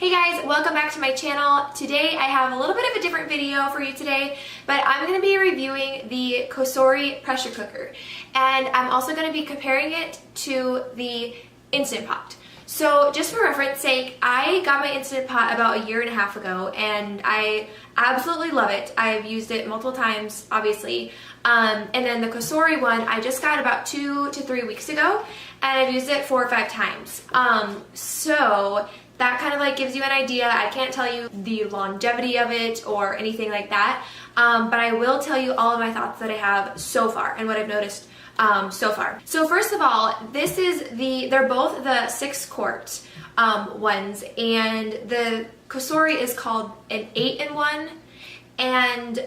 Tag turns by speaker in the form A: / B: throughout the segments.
A: Hey guys, welcome back to my channel. Today I have a little bit of a different video for you today, but I'm going to be reviewing the Cosori Pressure Cooker, and I'm also going to be comparing it to the Instant Pot. So just for reference sake, I got my Instant Pot about a year and a half ago, and I absolutely love it. I've used it multiple times, obviously. And then the Cosori one I just got about 2 to 3 weeks ago, and I've used it 4 or 5 times. So that kind of like gives you an idea. I can't tell you the longevity of it or anything like that, but I will tell you all of my thoughts that I have so far and what I've noticed so far. So first of all, they're both the 6-quart ones, and the Cosori is called an 8-in-1, and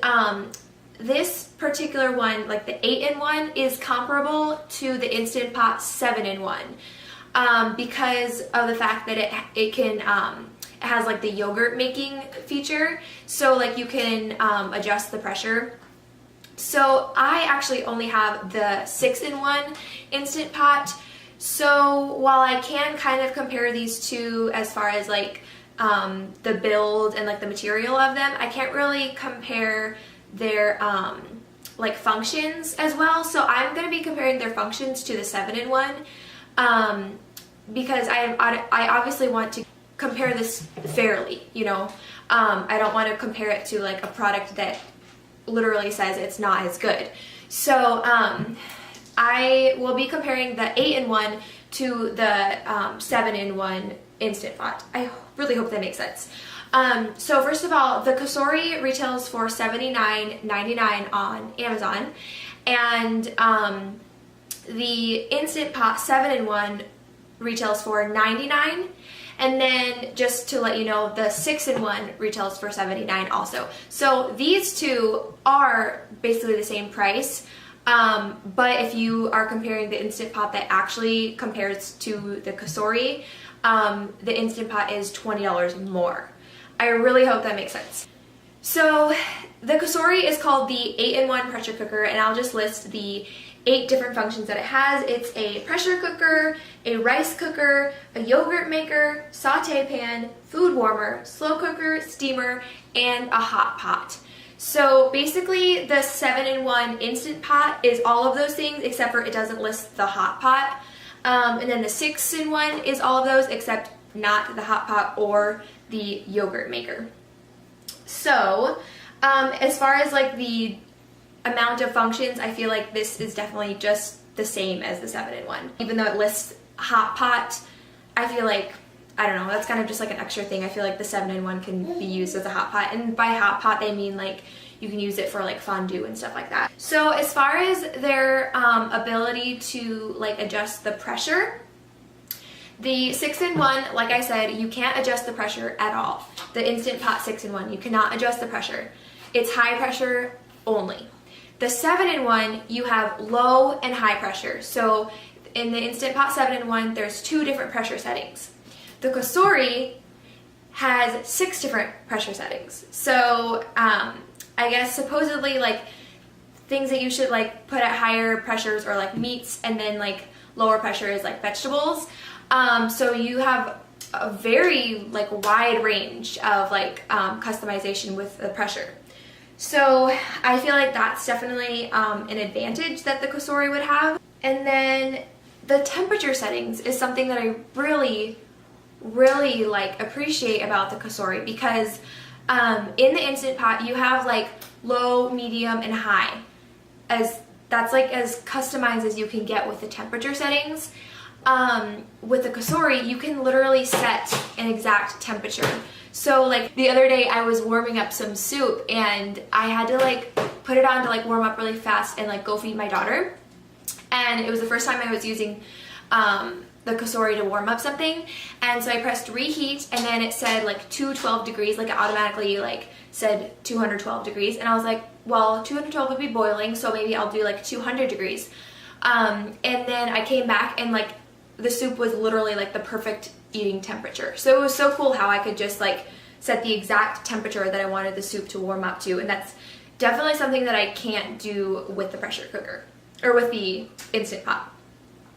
A: this particular one, like the 8-in-1, is comparable to the Instant Pot 7-in-1. Because of the fact that it has like the yogurt making feature, so like you can adjust the pressure. So I actually only have the 6-in-1 Instant Pot, so while I can kind of compare these two as far as like the build and like the material of them, I can't really compare their like functions as well. So I'm going to be comparing their functions to the 7-in-1. Because I obviously want to compare this fairly, you know. I don't want to compare it to like a product that literally says it's not as good. So I will be comparing the 8-in-1 to the 7-in-1 Instant Pot. I really hope that makes sense. So first of all, the Cosori retails for $79.99 on Amazon, and the Instant Pot 7-in-1 retails for $99, and then just to let you know, the 6-in-1 retails for $79 also. So these two are basically the same price, but if you are comparing the Instant Pot that actually compares to the Cosori, the Instant Pot is $20 more. I really hope that makes sense. So the Cosori is called the 8-in-1 pressure cooker, and I'll just list the 8 different functions that it has. It's a pressure cooker, a rice cooker, a yogurt maker, saute pan, food warmer, slow cooker, steamer, and a hot pot. So basically the 7-in-1 Instant Pot is all of those things, except for it doesn't list the hot pot. And then the 6-in-1 is all of those except not the hot pot or the yogurt maker. So as far as like the amount of functions, I feel like this is definitely just the same as the 7-in-1. Even though it lists hot pot, I feel like, I don't know, that's kind of just like an extra thing. I feel like the 7-in-1 can be used as a hot pot, and by hot pot they mean like you can use it for like fondue and stuff like that. So as far as their ability to like adjust the pressure, the 6-in-1, like I said, you can't adjust the pressure at all. The Instant Pot 6-in-1, you cannot adjust the pressure. It's high pressure only. The 7-in-1, you have low and high pressure. So in the Instant Pot 7-in-1, there's 2 different pressure settings. The Cosori has 6 different pressure settings. So I guess supposedly like things that you should like put at higher pressures are like meats, and then like lower pressure is like vegetables. So you have a very like wide range of like customization with the pressure. So I feel like that's definitely an advantage that the Cosori would have. And then the temperature settings is something that I really like appreciate about the Cosori, because in the Instant Pot you have like low, medium, and high. That's like as customized as you can get with the temperature settings. With the Cosori, you can literally set an exact temperature. So like the other day I was warming up some soup, and I had to like put it on to like warm up really fast and like go feed my daughter. And it was the first time I was using the Cosori to warm up something, and so I pressed reheat, and then it said like 212 degrees, like it automatically like said 212 degrees, and I was like, well, 212 would be boiling, so maybe I'll do like 200 degrees. And then I came back, and like the soup was literally like the perfect eating temperature. So it was so cool how I could just like set the exact temperature that I wanted the soup to warm up to, and that's definitely something that I can't do with the pressure cooker or with the Instant Pot.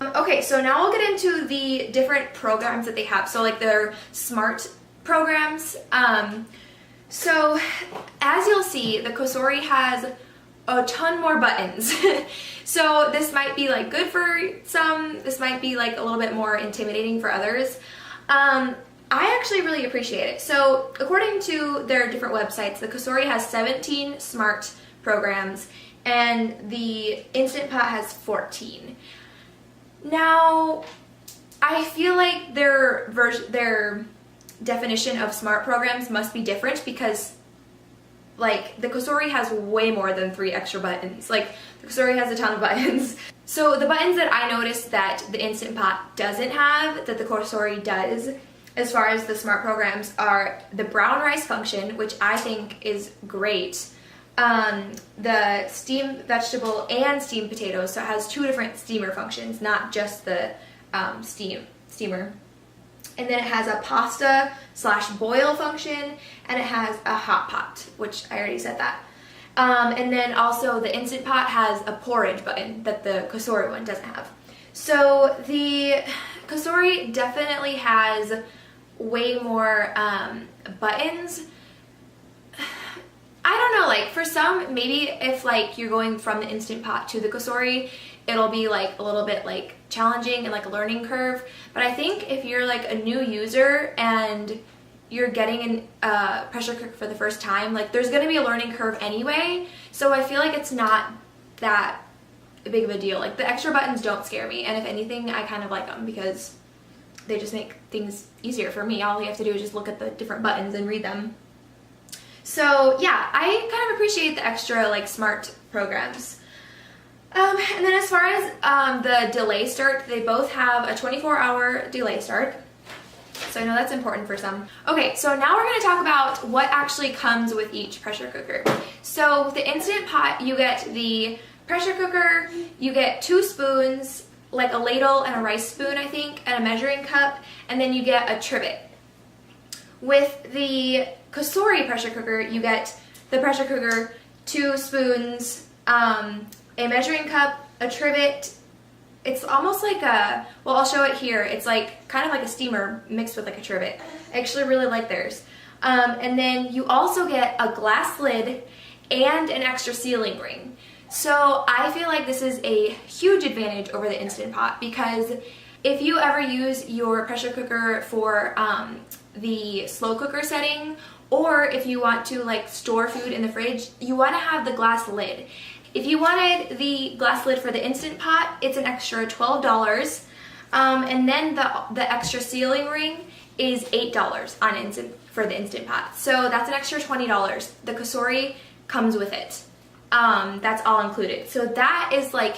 A: Okay, so now we'll get into the different programs that they have. So like their smart programs. So as you'll see, the Cosori has a ton more buttons. So this might be like good for some, this might be like a little bit more intimidating for others. I actually really appreciate it. So according to their different websites, the Cosori has 17 smart programs and the Instant Pot has 14. Now, I feel like their definition of smart programs must be different because like the Cosori has way more than 3 extra buttons. Like the Cosori has a ton of buttons. So the buttons that I noticed that the Instant Pot doesn't have, that the Cosori does, as far as the smart programs, are the brown rice function, which I think is great. The steamed vegetable and steamed potatoes, so it has 2 different steamer functions, not just the steamer. And then it has a pasta / boil function, and it has a hot pot, which I already said that. And then also the Instant Pot has a porridge button that the Cosori one doesn't have. So the Cosori definitely has way more buttons. I don't know, like for some, maybe if like you're going from the Instant Pot to the Cosori, it'll be like a little bit like challenging and like a learning curve. But I think if you're like a new user and you're getting a pressure cooker for the first time, like there's gonna be a learning curve anyway. So I feel like it's not that big of a deal. Like the extra buttons don't scare me, and if anything, I kind of like them because they just make things easier for me. All you have to do is just look at the different buttons and read them. So yeah, I kind of appreciate the extra like smart programs. And then as far as the delay start, they both have a 24-hour delay start. So I know that's important for some. Okay, so now we're going to talk about what actually comes with each pressure cooker. So with the Instant Pot, you get the pressure cooker, you get 2 spoons, like a ladle and a rice spoon, I think, and a measuring cup, and then you get a trivet. With the Cosori pressure cooker, you get the pressure cooker, 2 spoons, a measuring cup, a trivet. It's almost like a, well, I'll show it here. It's like kind of like a steamer mixed with like a trivet. I actually really like theirs. And then you also get a glass lid and an extra sealing ring. So I feel like this is a huge advantage over the Instant Pot because if you ever use your pressure cooker for the slow cooker setting, or if you want to like store food in the fridge, you want to have the glass lid. If you wanted the glass lid for the Instant Pot, it's an extra $12. And then the extra sealing ring is $8 for the Instant Pot. So that's an extra $20. The Cosori comes with it. That's all included. So that is like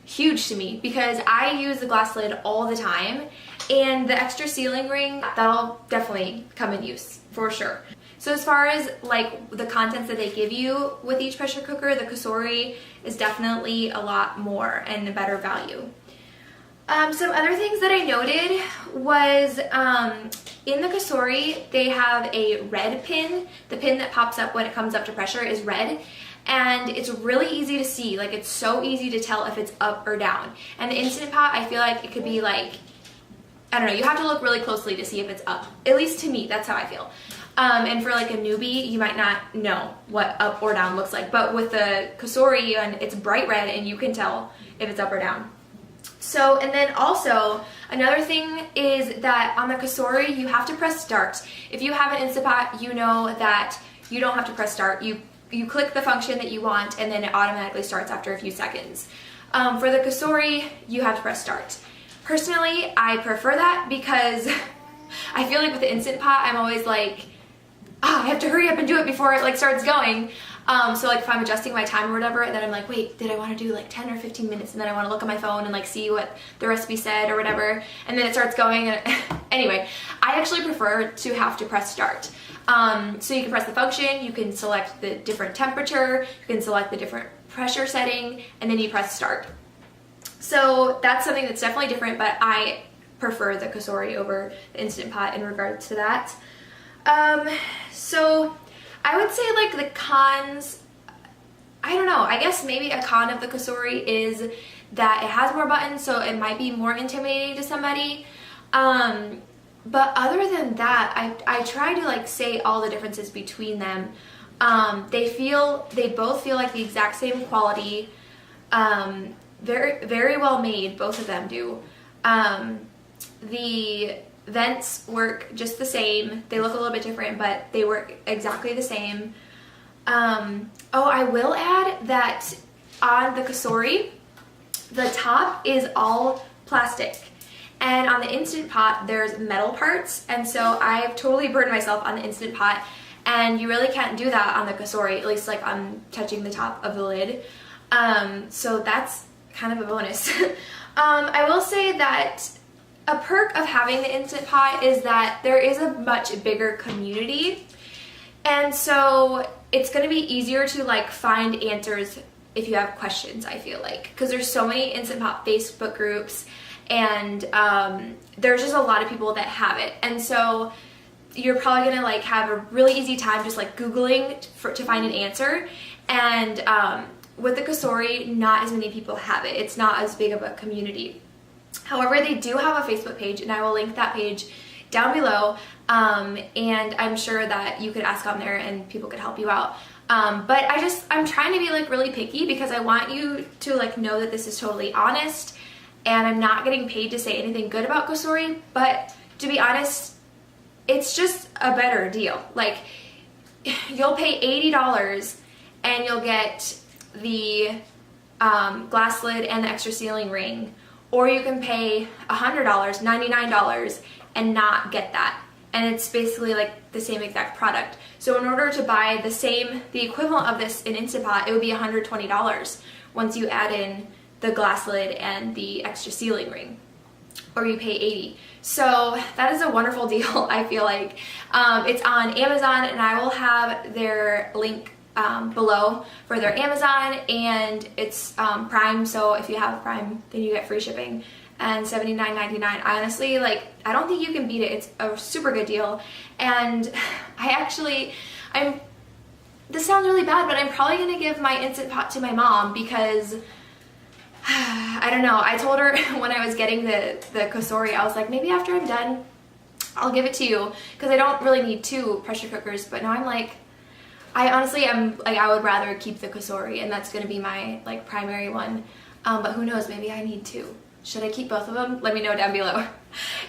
A: huge to me because I use the glass lid all the time, and the extra sealing ring, that'll definitely come in use for sure. So as far as like the contents that they give you with each pressure cooker, the Cosori is definitely a lot more and a better value. Some other things that I noted was in the Cosori, they have a red pin. The pin that pops up when it comes up to pressure is red. And it's really easy to see. Like it's so easy to tell if it's up or down. And the Instant Pot, I feel like it could be like, I don't know, you have to look really closely to see if it's up. At least to me, that's how I feel. And for like a newbie, you might not know what up or down looks like. But with the Cosori, and it's bright red and you can tell if it's up or down. So, and then also, another thing is that on the Cosori, you have to press start. If you have an Instant Pot, you know that you don't have to press start. You click the function that you want and then it automatically starts after a few seconds. For the Cosori, you have to press start. Personally, I prefer that because I feel like with the Instant Pot, I'm always like, I have to hurry up and do it before it like starts going. So like if I'm adjusting my time or whatever, and then I'm like, wait, did I want to do like 10 or 15 minutes? And then I want to look at my phone and like see what the recipe said or whatever. And then it starts going. And anyway, I actually prefer to have to press start. So you can press the function, you can select the different temperature, you can select the different pressure setting, and then you press start. So that's something that's definitely different, but I prefer the Cosori over the Instant Pot in regards to that. So I would say like the cons, I don't know, I guess maybe a con of the Cosori is that it has more buttons, so it might be more intimidating to somebody. But other than that, I try to like say all the differences between them. They both feel like the exact same quality. Very, very well made, both of them do. The vents work just the same. They look a little bit different, but they work exactly the same. Oh, I will add that on the Cosori, the top is all plastic. And on the Instant Pot, there's metal parts. And so I've totally burned myself on the Instant Pot. And you really can't do that on the Cosori, at least like I'm touching the top of the lid. So that's kind of a bonus. I will say that a perk of having the Instant Pot is that there is a much bigger community. And so it's going to be easier to like find answers if you have questions, I feel like. Because there's so many Instant Pot Facebook groups, and there's just a lot of people that have it. And so you're probably going to like have a really easy time just like Googling to find an answer. And with the Cosori, not as many people have it. It's not as big of a community. However, they do have a Facebook page, and I will link that page down below. And I'm sure that you could ask on there and people could help you out. But I'm trying to be like really picky because I want you to like know that this is totally honest, and I'm not getting paid to say anything good about Cosori. But to be honest, it's just a better deal. Like, you'll pay $80 and you'll get the glass lid and the extra sealing ring, or you can pay $100, $99, and not get that. And it's basically like the same exact product. So in order to buy the equivalent of this in Instant Pot, it would be $120 once you add in the glass lid and the extra sealing ring, or you pay $80. So that is a wonderful deal, I feel like. It's on Amazon, and I will have their link below for their Amazon, and it's Prime, so if you have Prime, then you get free shipping, and $79.99. I honestly, like, I don't think you can beat it. It's a super good deal. And this sounds really bad, but I'm probably gonna give my Instant Pot to my mom because I don't know. I told her when I was getting the Cosori, I was like, maybe after I'm done, I'll give it to you, because I don't really need 2 pressure cookers. But now I'm like, I honestly am like, I would rather keep the Cosori, and that's gonna be my like primary one. But who knows, maybe I need 2. Should I keep both of them? Let me know down below.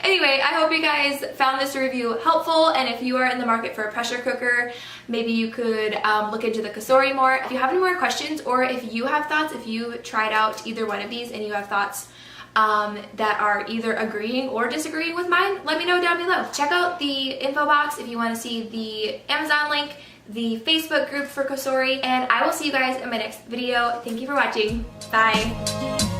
A: Anyway, I hope you guys found this review helpful, and if you are in the market for a pressure cooker, maybe you could look into the Cosori more. If you have any more questions, or if you have thoughts, if you tried out either one of these and you have thoughts that are either agreeing or disagreeing with mine, let me know down below. Check out the info box if you want to see the Amazon link, the Facebook group for Cosori, and I will see you guys in my next video. Thank you for watching. Bye.